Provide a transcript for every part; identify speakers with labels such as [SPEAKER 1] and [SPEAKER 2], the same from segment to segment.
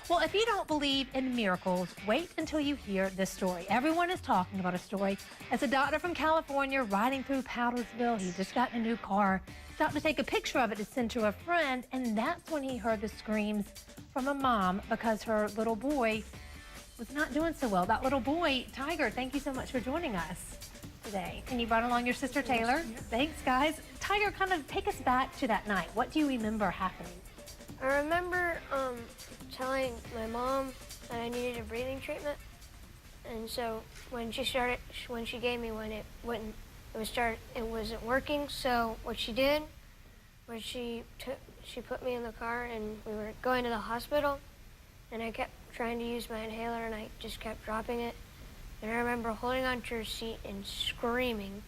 [SPEAKER 1] Well, if you don't believe in miracles, wait until you hear this story. Everyone is talking about a story. It's a doctor from California riding through Powdersville. He just got in a new car, stopped to take a picture of it to send to a friend, and that's when he heard the screams from a mom because her little boy was not doing so well. That little boy, Tiger, thank you so much for joining us today. And you brought along your sister, Taylor.
[SPEAKER 2] Yes.
[SPEAKER 1] Thanks, guys. Tiger, kind of take us back to that night. What do you remember happening?
[SPEAKER 2] I remember telling my mom that I needed a breathing treatment, and so when she gave me one, it wasn't working. So what she did was she put me in the car, and we were going to the hospital, and I kept trying to use my inhaler, and I just kept dropping it. And I remember holding onto her seat and screaming,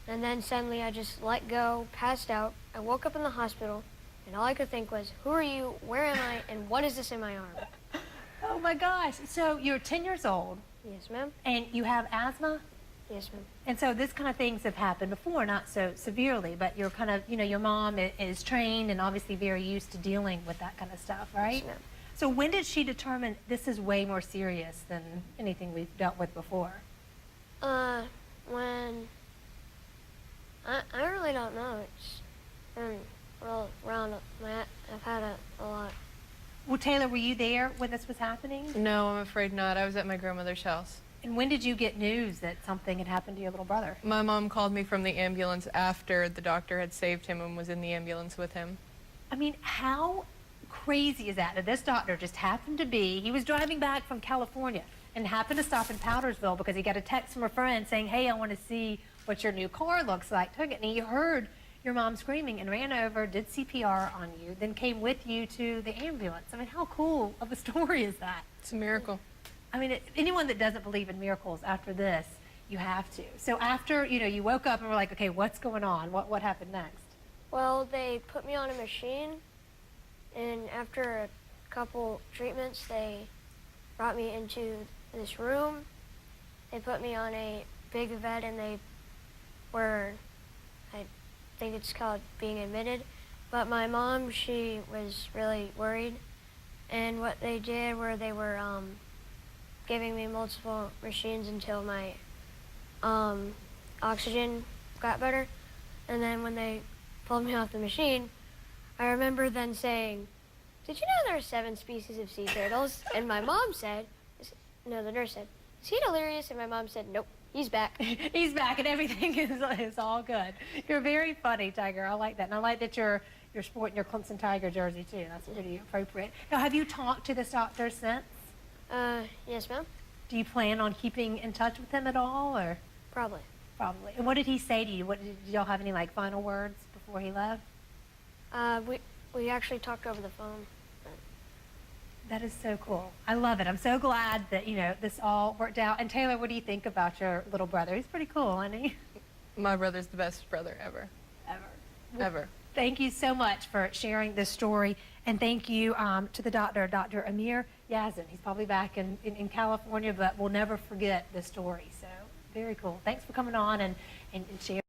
[SPEAKER 2] and then suddenly I just let go, passed out. I woke up in the hospital, and all I could think was, who are you, where am I, and what is this in my arm?
[SPEAKER 1] Oh my gosh. So you're 10 years old.
[SPEAKER 2] Yes, ma'am.
[SPEAKER 1] And you have asthma?
[SPEAKER 2] Yes, ma'am.
[SPEAKER 1] And so this kind of things have happened before, not so severely, but you're kind of, your mom is trained and obviously very used to dealing with that kind of stuff, right?
[SPEAKER 2] Yes, ma'am.
[SPEAKER 1] So when did she determine this is way more serious than anything we've dealt with before?
[SPEAKER 2] When, I really don't know. It's around I've had a lot.
[SPEAKER 1] Well, Taylor, were you there when this was happening?
[SPEAKER 3] No, I'm afraid not. I was at my grandmother's house.
[SPEAKER 1] And when did you get news that something had happened to your little brother?
[SPEAKER 3] My mom called me from the ambulance after the doctor had saved him and was in the ambulance with him.
[SPEAKER 1] I mean, how crazy is that this doctor just happened to be, he was driving back from California and happened to stop in Powdersville because he got a text from a friend saying, hey, I want to see what your new car looks like. Took it, and he heard your mom screaming and ran over, did CPR on you, then came with you to the ambulance. I mean, how cool of a story is that?
[SPEAKER 3] It's a miracle.
[SPEAKER 1] I mean, anyone that doesn't believe in miracles after this, you have to. So after, you woke up and were like, okay, what's going on? What happened next?
[SPEAKER 2] Well, they put me on a machine, and after a couple treatments, they brought me into this room. They put me on a big bed, and I think it's called being admitted. But my mom, she was really worried, and what they did were they were giving me multiple machines until my oxygen got better. And then when they pulled me off the machine, I remember then saying, did you know there are 7 species of sea turtles? And my mom said, no, the nurse said, is he delirious? And my mom said, nope, he's back.
[SPEAKER 1] He's back and everything is all good. You're very funny, Tiger. I like that. And I like that you're sporting your Clemson Tiger jersey, too. That's pretty appropriate. Now, have you talked to this doctor since?
[SPEAKER 2] Yes, ma'am.
[SPEAKER 1] Do you plan on keeping in touch with him at all, or?
[SPEAKER 2] Probably.
[SPEAKER 1] Probably. And what did he say to you? Did y'all have any, final words before he left?
[SPEAKER 2] We actually talked over the phone.
[SPEAKER 1] That is so cool. I love it. I'm so glad that, this all worked out. And Taylor, what do you think about your little brother? He's pretty cool, isn't he?
[SPEAKER 3] My brother's the best brother ever. Ever.
[SPEAKER 1] Thank you so much for sharing this story. And thank you to the doctor, Dr. Amir Yazdan. He's probably back in California, but we'll never forget this story. So very cool. Thanks for coming on and sharing.